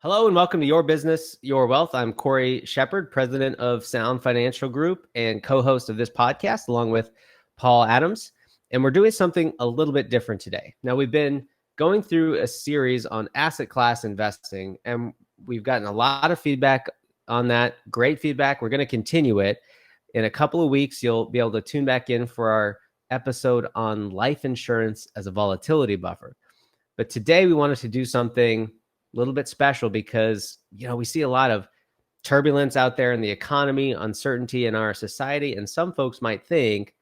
Hello and welcome to Your Business, Your Wealth. I'm Cory Shepard, president of Sound Financial Group and co-host of this podcast, along with Paul Adams. And we're doing something a little bit different today. Now, we've been going through a series on asset class investing, and we've gotten a lot of feedback on that. Great feedback. We're going to continue it. In a couple of weeks, you'll be able to tune back in for our episode on life insurance as a volatility buffer. But today we wanted to do something a little bit special because, we see a lot of turbulence out there in the economy, uncertainty in our society, and some folks might think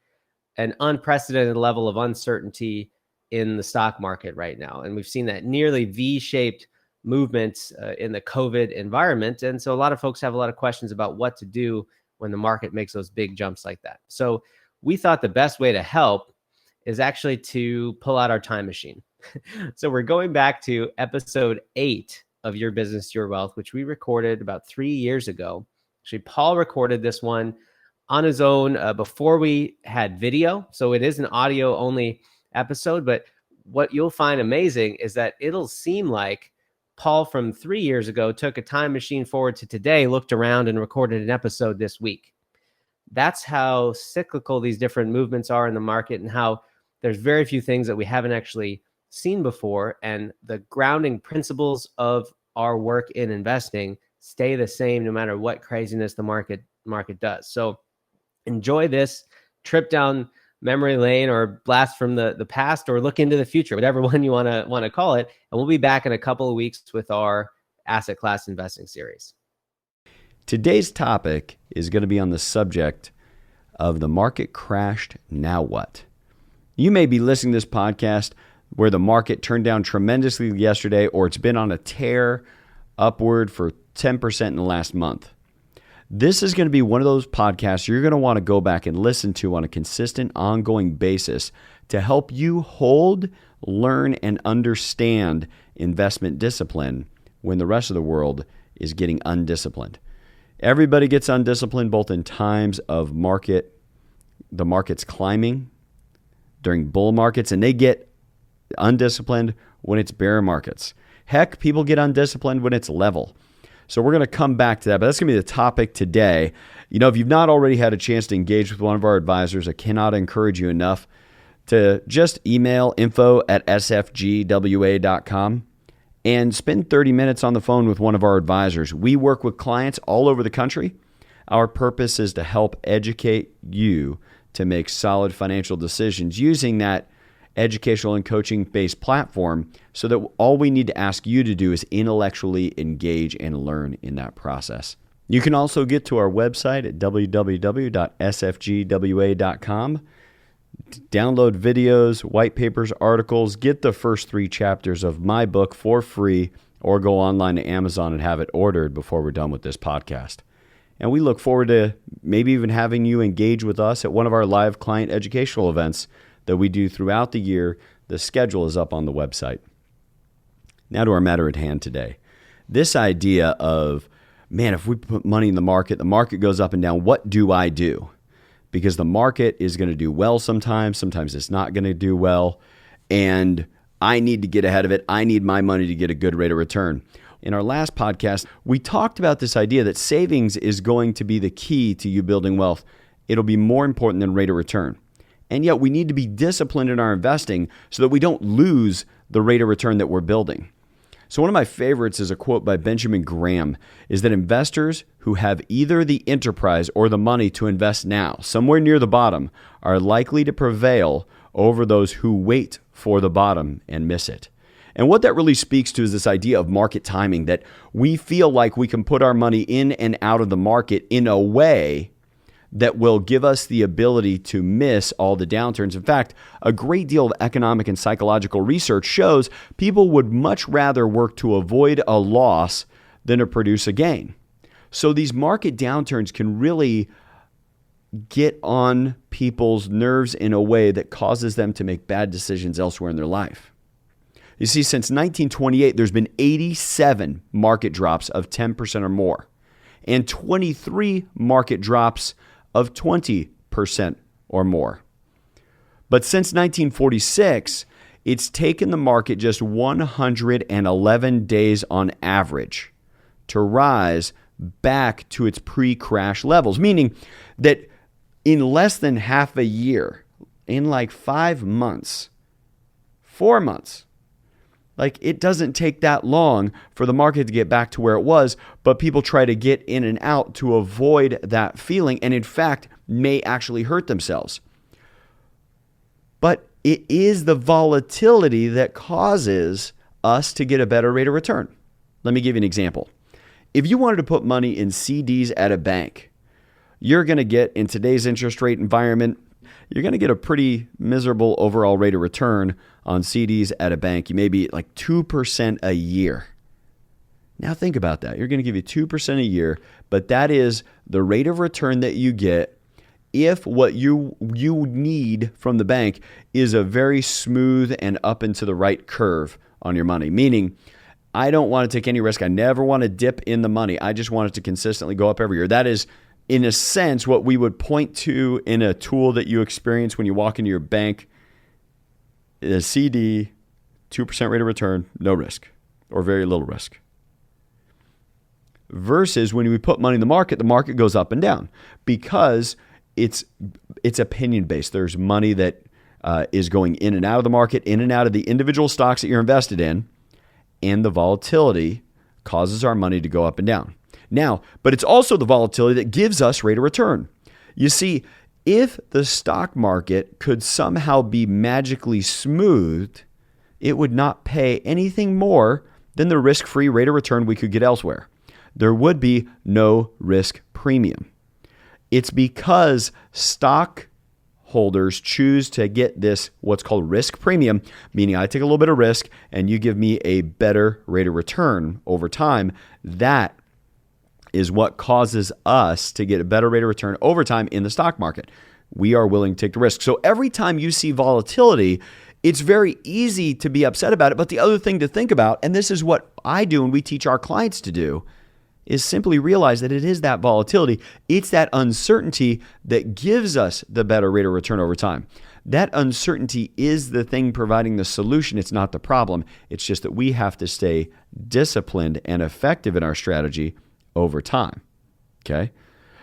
an unprecedented level of uncertainty in the stock market right now. And we've seen that nearly V-shaped movements in the COVID environment. And so a lot of folks have a lot of questions about what to do when the market makes those big jumps like that. So we thought the best way to help is actually to pull out our time machine. So we're going back to episode 8 of Your Business, Your Wealth, which we recorded about 3 years ago. Actually, Paul recorded this one on his own before we had video. So it is an audio only episode, but what you'll find amazing is that it'll seem like Paul from 3 years ago took a time machine forward to today, looked around and recorded an episode this week. That's how cyclical these different movements are in the market and how there's very few things that we haven't actually seen before, and the grounding principles of our work in investing stay the same no matter what craziness the market does. So enjoy this trip down memory lane or blast from the past or look into the future, whatever one you want to call it. And we'll be back in a couple of weeks with our asset class investing series. Today's topic is going to be on the subject of the market crashed, now what? You may be listening to this podcast where the market turned down tremendously yesterday, or it's been on a tear upward for 10% in the last month. This is going to be one of those podcasts you're going to want to go back and listen to on a consistent, ongoing basis to help you hold, learn, and understand investment discipline when the rest of the world is getting undisciplined. Everybody gets undisciplined both in times of the market's climbing, during bull markets, and they get undisciplined when it's bear markets. Heck, people get undisciplined when it's level. So we're going to come back to that, but that's going to be the topic today. If you've not already had a chance to engage with one of our advisors, I cannot encourage you enough to just email info@sfgwa.com and spend 30 minutes on the phone with one of our advisors. We work with clients all over the country. Our purpose is to help educate you to make solid financial decisions using that educational and coaching-based platform so that all we need to ask you to do is intellectually engage and learn in that process. You can also get to our website at www.sfgwa.com, download videos, white papers, articles, get the first 3 chapters of my book for free, or go online to Amazon and have it ordered before we're done with this podcast. And we look forward to maybe even having you engage with us at one of our live client educational events that we do throughout the year. The schedule is up on the website. Now to our matter at hand today. This idea of, if we put money in the market goes up and down, what do I do? Because the market is going to do well sometimes it's not going to do well, and I need to get ahead of it. I need my money to get a good rate of return. In our last podcast, we talked about this idea that savings is going to be the key to you building wealth. It'll be more important than rate of return. And yet we need to be disciplined in our investing so that we don't lose the rate of return that we're building. So one of my favorites is a quote by Benjamin Graham, is that investors who have either the enterprise or the money to invest now, somewhere near the bottom, are likely to prevail over those who wait for the bottom and miss it. And what that really speaks to is this idea of market timing, that we feel like we can put our money in and out of the market in a way that will give us the ability to miss all the downturns. In fact, a great deal of economic and psychological research shows people would much rather work to avoid a loss than to produce a gain. So these market downturns can really get on people's nerves in a way that causes them to make bad decisions elsewhere in their life. You see, since 1928, there's been 87 market drops of 10% or more, and 23 market drops of 20% or more. But since 1946, it's taken the market just 111 days on average to rise back to its pre-crash levels, meaning that in less than half a year, in like 5 months, 4 months, like it doesn't take that long for the market to get back to where it was, but people try to get in and out to avoid that feeling, and in fact may actually hurt themselves. But it is the volatility that causes us to get a better rate of return. Let me give you an example. If you wanted to put money in CDs at a bank, you're going to get, in today's interest rate environment, you're going to get a pretty miserable overall rate of return on CDs at a bank. You may be like 2% a year. Now think about that. You're going to give you 2% a year, but that is the rate of return that you get if what you need from the bank is a very smooth and up and to the right curve on your money. Meaning, I don't want to take any risk. I never want to dip in the money. I just want it to consistently go up every year. That is, in a sense, what we would point to in a tool that you experience when you walk into your bank. A CD, 2% rate of return, no risk or very little risk. Versus when we put money in the market goes up and down because it's opinion-based. There's money that is going in and out of the market, in and out of the individual stocks that you're invested in, and the volatility causes our money to go up and down. Now, but it's also the volatility that gives us rate of return. You see, if the stock market could somehow be magically smoothed, it would not pay anything more than the risk-free rate of return we could get elsewhere. There would be no risk premium. It's because stockholders choose to get this, what's called risk premium, meaning I take a little bit of risk and you give me a better rate of return over time. That is what causes us to get a better rate of return over time in the stock market. We are willing to take the risk. So every time you see volatility, it's very easy to be upset about it. But the other thing to think about, and this is what I do and we teach our clients to do, is simply realize that it is that volatility. It's that uncertainty that gives us the better rate of return over time. That uncertainty is the thing providing the solution. It's not the problem. It's just that we have to stay disciplined and effective in our strategy over time. Okay?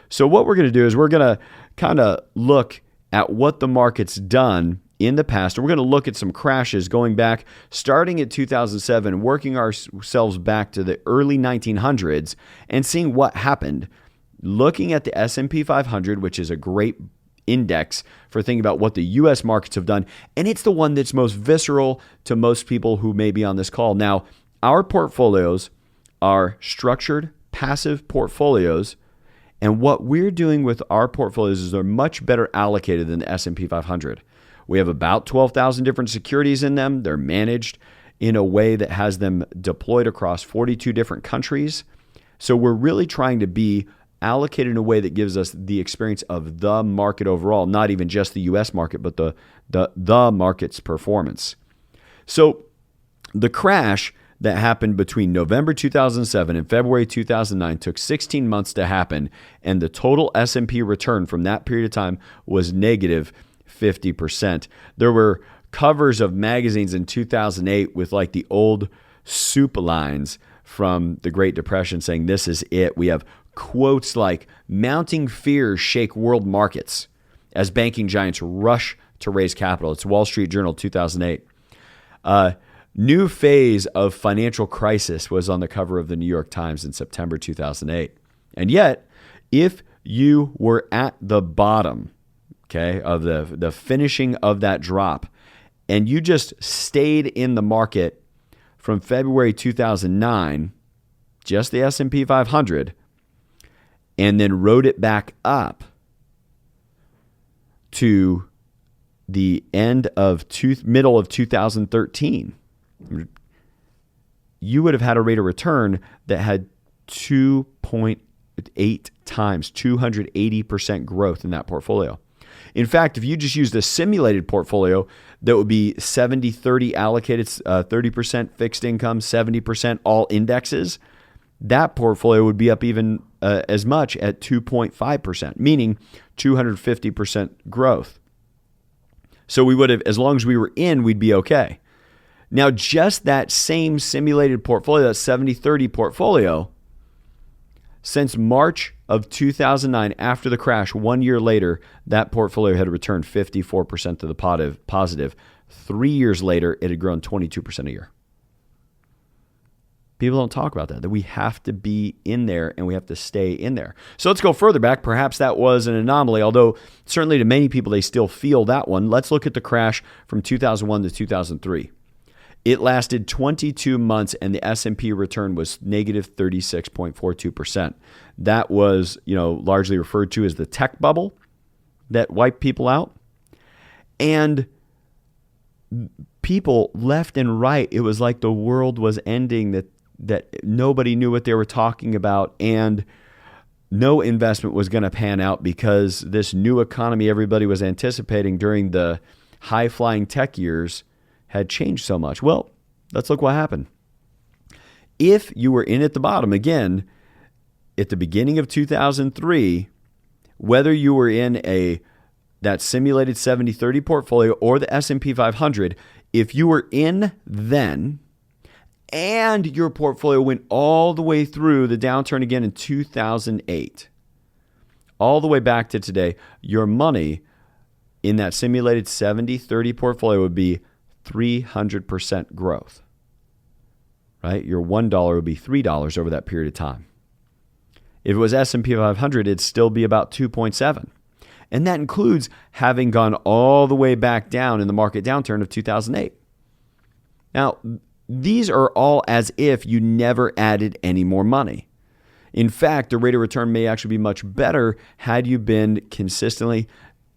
So what we're going to do is we're going to kind of look at what the market's done in the past. And we're going to look at some crashes going back, starting at 2007, working ourselves back to the early 1900s and seeing what happened. Looking at the S&P 500, which is a great index for thinking about what the U.S. markets have done. And it's the one that's most visceral to most people who may be on this call. Now, our portfolios are structured, passive portfolios. And what we're doing with our portfolios is they're much better allocated than the S&P 500. We have about 12,000 different securities in them. They're managed in a way that has them deployed across 42 different countries. So we're really trying to be allocated in a way that gives us the experience of the market overall, not even just the U.S. market, but the market's performance. So the crash that happened between November 2007 and February 2009 took 16 months to happen, and the total S&P return from that period of time was negative 50%. There were covers of magazines in 2008 with like the old soup lines from the Great Depression saying, "This is it." We have quotes like, "Mounting fears shake world markets as banking giants rush to raise capital." It's Wall Street Journal 2008. "New phase of financial crisis" was on the cover of the New York Times in September 2008. And yet, if you were at the bottom, okay, of the finishing of that drop, and you just stayed in the market from February 2009, just the S&P 500, and then rode it back up to the middle of 2013, you would have had a rate of return that had 2.8 times, 280% growth in that portfolio. In fact, if you just used a simulated portfolio that would be 70-30 allocated, 30% fixed income, 70% all indexes, that portfolio would be up even as much at 2.5%, meaning 250% growth. So we would have, as long as we were in, we'd be okay. Now, just that same simulated portfolio, that 70-30 portfolio, since March of 2009, after the crash, 1 year later, that portfolio had returned 54% to the positive. 3 years later, it had grown 22% a year. People don't talk about that we have to be in there and we have to stay in there. So let's go further back. Perhaps that was an anomaly, although certainly to many people, they still feel that one. Let's look at the crash from 2001 to 2003. It lasted 22 months and the S&P return was negative 36.42%. That was, largely referred to as the tech bubble that wiped people out. And people left and right, it was like the world was ending, that nobody knew what they were talking about, and no investment was going to pan out because this new economy everybody was anticipating during the high-flying tech years had changed so much. Well, let's look what happened. If you were in at the bottom, again, at the beginning of 2003, whether you were in that simulated 70-30 portfolio or the S&P 500, if you were in then, and your portfolio went all the way through the downturn again in 2008, all the way back to today, your money in that simulated 70-30 portfolio would be 300% growth, right? Your $1 would be $3 over that period of time. If it was S&P 500, it'd still be about 2.7. And that includes having gone all the way back down in the market downturn of 2008. Now, these are all as if you never added any more money. In fact, the rate of return may actually be much better had you been consistently,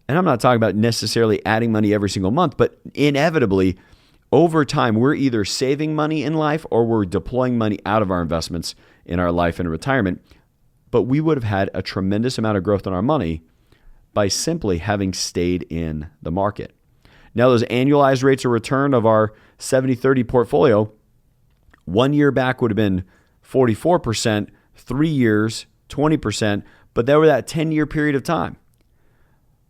and I'm not talking about necessarily adding money every single month, but inevitably, over time, we're either saving money in life or we're deploying money out of our investments in our life and retirement. But we would have had a tremendous amount of growth in our money by simply having stayed in the market. Now, those annualized rates of return of our 70-30 portfolio, 1 year back would have been 44%, 3 years, 20%, but they were that 10-year period of time.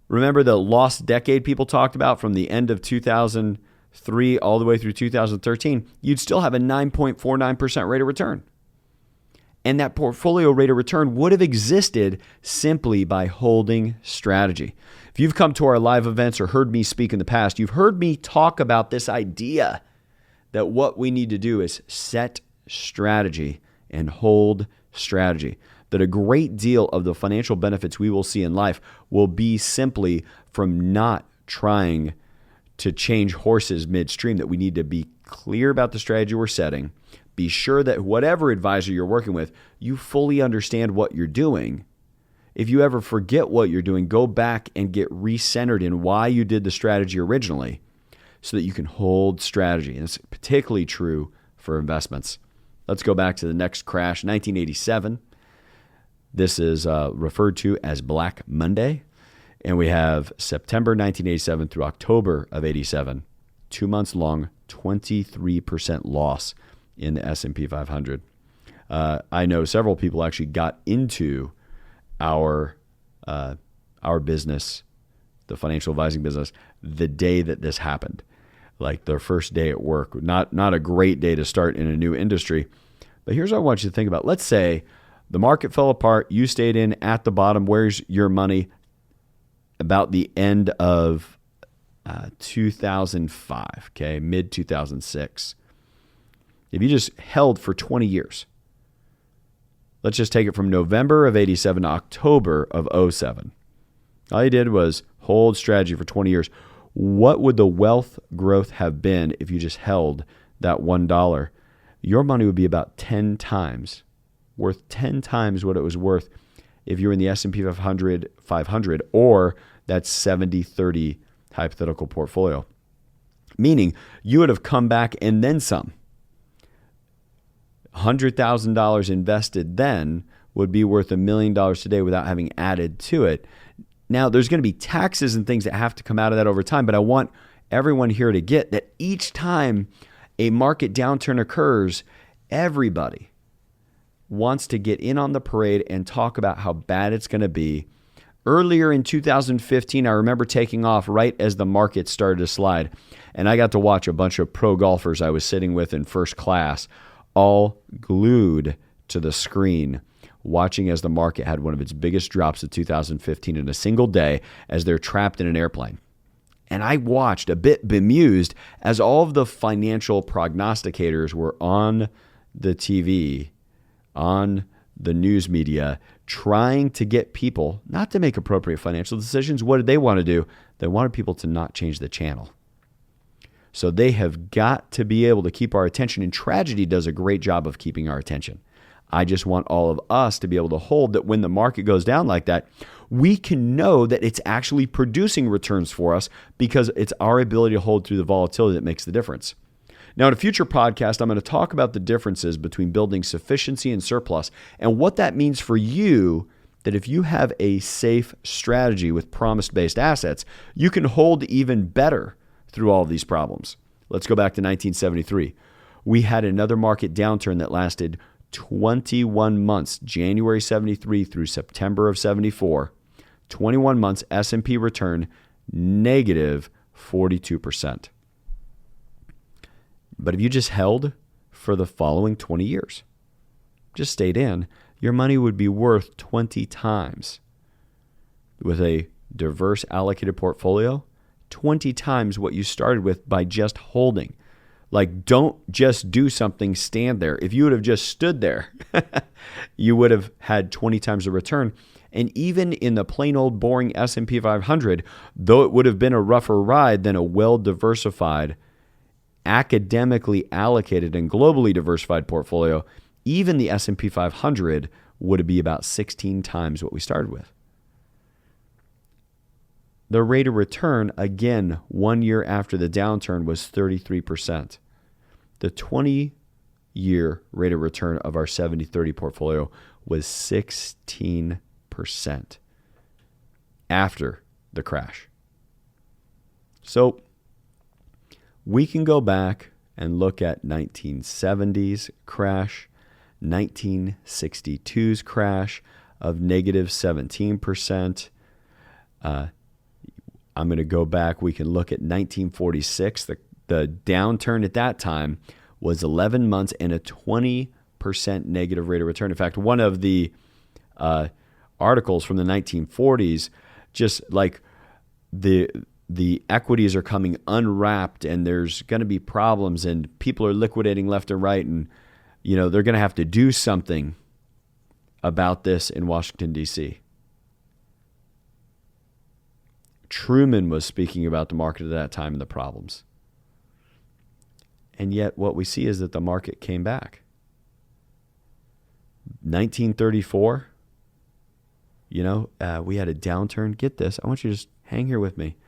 Remember the lost decade people talked about from the end of 2003 all the way through 2013? You'd still have a 9.49% rate of return. And that portfolio rate of return would have existed simply by holding strategy. If you've come to our live events or heard me speak in the past, you've heard me talk about this idea that what we need to do is set strategy and hold strategy. That a great deal of the financial benefits we will see in life will be simply from not trying to change horses midstream, that we need to be clear about the strategy we're setting. Be sure that whatever advisor you're working with, you fully understand what you're doing. If you ever forget what you're doing, go back and get recentered in why you did the strategy originally so that you can hold strategy. And it's particularly true for investments. Let's go back to the next crash, 1987. This is referred to as Black Monday. And we have September 1987 through October of 87, 2 months long, 23% loss in the S&P 500. I know several people actually got into our business, the financial advising business, the day that this happened, like their first day at work. Not a great day to start in a new industry. But here's what I want you to think about. Let's say the market fell apart, you stayed in at the bottom. Where's your money? About the end of 2005, okay, mid-2006. If you just held for 20 years, let's just take it from November of 87 to October of 07. All you did was hold strategy for 20 years. What would the wealth growth have been if you just held that $1? Your money would be about 10 times, worth 10 times what it was worth if you were in the S&P 500 or that 70-30 hypothetical portfolio. Meaning you would have come back and then some. $100,000 invested then would be worth $1 million today without having added to it. Now, there's going to be taxes and things that have to come out of that over time, but I want everyone here to get that each time a market downturn occurs, everybody wants to get in on the parade and talk about how bad it's going to be Earlier in 2015, I remember taking off right as the market started to slide. And I got to watch a bunch of pro golfers I was sitting with in first class, all glued to the screen, watching as the market had one of its biggest drops of 2015 in a single day as they're trapped in an airplane. And I watched a bit bemused as all of the financial prognosticators were on the TV, on the news media, trying to get people not to make appropriate financial decisions. What did they want to do? They wanted people to not change the channel. So they have got to be able to keep our attention, and tragedy does a great job of keeping our attention. I just want all of us to be able to hold that when the market goes down like that, we can know that it's actually producing returns for us because it's our ability to hold through the volatility that makes the difference. Now, in a future podcast, I'm going to talk about the differences between building sufficiency and surplus and what that means for you, that if you have a safe strategy with promise-based assets, you can hold even better through all of these problems. Let's go back to 1973. We had another market downturn that lasted 21 months, January 73 through September of 74. 21 months, S&P return negative 42%. But if you just held for the following 20 years, just stayed in, your money would be worth 20 times. With a diverse allocated portfolio, 20 times what you started with by just holding. Like, don't just do something, stand there. If you would have just stood there, you would have had 20 times the return. And even in the plain old boring S&P 500, though it would have been a rougher ride than a well-diversified, academically allocated, and globally diversified portfolio, even the S&P 500 would be about 16 times what we started with. The rate of return, again, 1 year after the downturn, was 33%. The 20-year rate of return of our 70-30 portfolio was 16% after the crash. So we can go back and look at 1970s crash, 1962's crash of negative 17%. I'm going to go back. We can look at 1946. The downturn at that time was 11 months and a 20% negative rate of return. In fact, one of the articles from the 1940s, just like the equities are coming unwrapped and there's going to be problems and people are liquidating left and right, and they're going to have to do something about this in Washington, D.C. Truman was speaking about the market at that time and the problems. And yet what we see is that the market came back. 1934, we had a downturn. Get this. I want you to just hang here with me.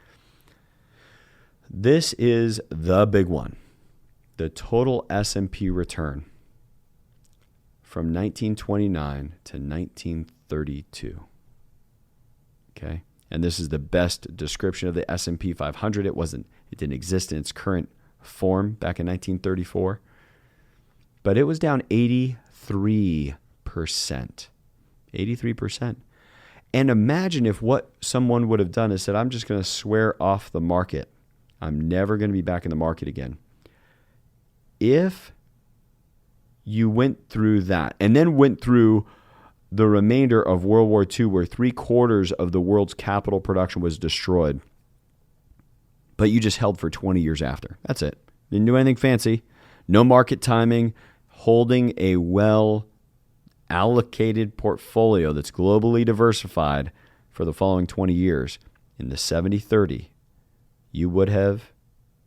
This is the big one. The total S&P return from 1929 to 1932. Okay? And this is the best description of the S&P 500. It didn't exist in its current form back in 1934. But it was down 83%. 83%. And imagine if what someone would have done is said, I'm just going to swear off the market. I'm never going to be back in the market again. If you went through that and then went through the remainder of World War II, where 3/4 of the world's capital production was destroyed, but you just held for 20 years after. That's it. Didn't do anything fancy. No market timing. Holding a well-allocated portfolio that's globally diversified for the following 20 years. In the 70-30, you would have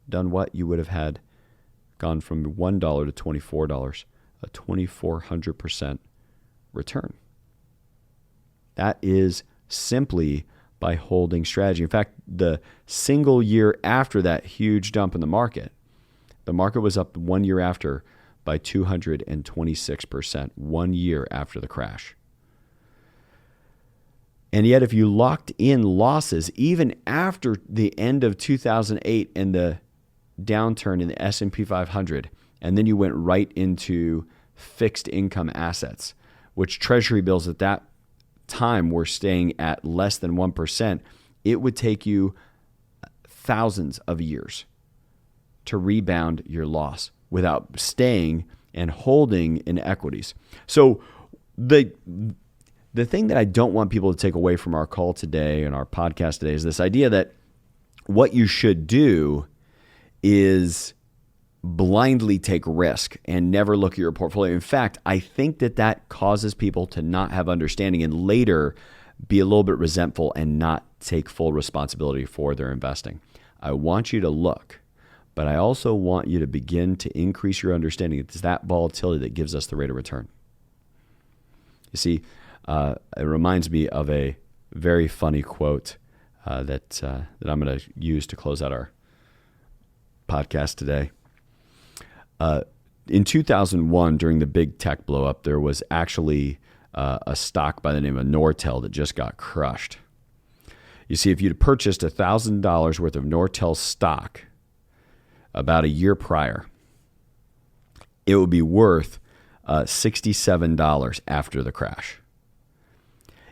done what? You would have had gone from $1 to $24, a 2,400% return. That is simply by holding strategy. In fact, the single year after that huge dump in the market was up 1 year after by 226%, 1 year after the crash. And yet if you locked in losses, even after the end of 2008 and the downturn in the S&P 500, and then you went right into fixed income assets, which Treasury bills at that time we're staying at less than 1%, it would take you thousands of years to rebound your loss without staying and holding in equities. So the thing that I don't want people to take away from our call today and our podcast today is this idea that what you should do is blindly take risk and never look at your portfolio. In fact, I think that causes people to not have understanding and later be a little bit resentful and not take full responsibility for their investing. I want you to look, but I also want you to begin to increase your understanding. It's that volatility that gives us the rate of return. You see, it reminds me of a very funny quote that I'm going to use to close out our podcast today. In 2001, during the big tech blow up, there was actually a stock by the name of Nortel that just got crushed. You see, if you'd purchased $1,000 worth of Nortel stock about a year prior, it would be worth $67 after the crash.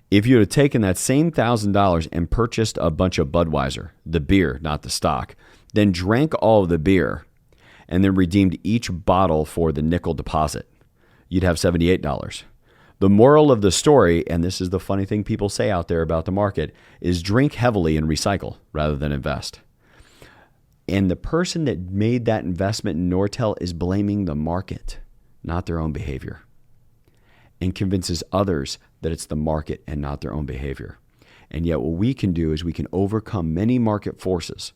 If you had taken that same $1,000 and purchased a bunch of Budweiser, the beer, not the stock, then drank all of the beer and then redeemed each bottle for the nickel deposit, you'd have $78. The moral of the story, and this is the funny thing people say out there about the market, is drink heavily and recycle rather than invest. And the person that made that investment in Nortel is blaming the market, not their own behavior, and convinces others that it's the market and not their own behavior. And yet what we can do is we can overcome many market forces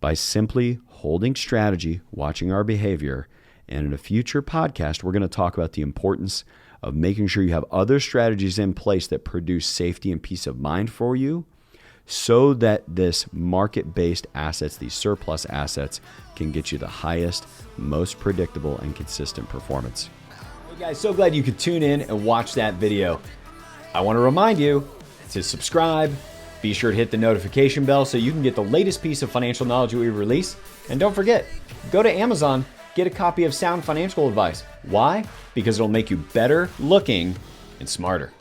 by simply holding strategy, watching our behavior. And in a future podcast, we're going to talk about the importance of making sure you have other strategies in place that produce safety and peace of mind for you so that this market-based assets, these surplus assets, can get you the highest, most predictable, and consistent performance. Hey guys, so glad you could tune in and watch that video. I want to remind you to subscribe. Be sure to hit the notification bell so you can get the latest piece of financial knowledge we release. And don't forget, go to Amazon, get a copy of Sound Financial Advice. Why? Because it'll make you better looking and smarter.